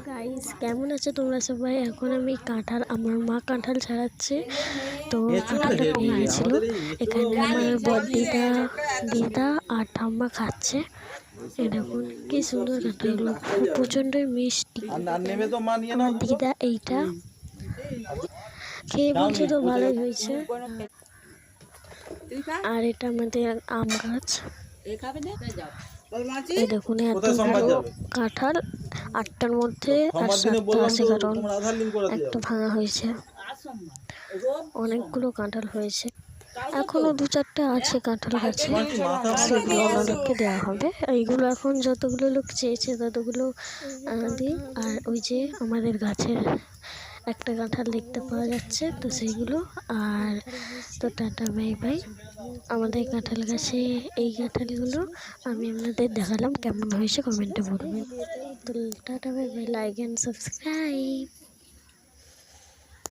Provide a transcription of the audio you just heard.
Guys, কেমন আছো তোমরা সবাই? এখন আমি কাঁঠাল, আমার মা কাঁঠাল ছাড়াচ্ছে, তো কাঁঠালটা পেয়ে গেছিলো। এখানে আমার বড়দিদা, দিদা আর ঠাম্মা খাচ্ছে। এই দেখুন কি সুন্দর কাঁঠালগুলো, প্রচণ্ডই মিষ্টি। আমার দিদা এইটা খেয়ে বলছে তো ভালোই হয়েছে। আর এটা আমাদের আম গাছ। এই দেখুন এতগুলো কাঁঠাল, 8টার মধ্যে আর 7টা আছে, কারণ একটা ভাঙা হয়েছে। অনেকগুলো কাঁঠাল হয়েছে, এখনো 2-4টা আছে কাঁঠাল গাছে, সেগুলো ওনাদেরকে দেওয়া হবে। এইগুলো এখন যতগুলো লোক চেয়েছে ততগুলো দিই। আর ওই যে আমাদের গাছের একটা কাঁঠাল দেখতে পাওয়া যাচ্ছে, তো সেইগুলো। আর তো টাটা বাই বাই। আমাদের কাঁঠাল গাছে এই কাঁঠালগুলো আমি আপনাদের দেখালাম, কেমন হয়েছে কমেন্টে বলবেন। তো tata bye bye, like and subscribe.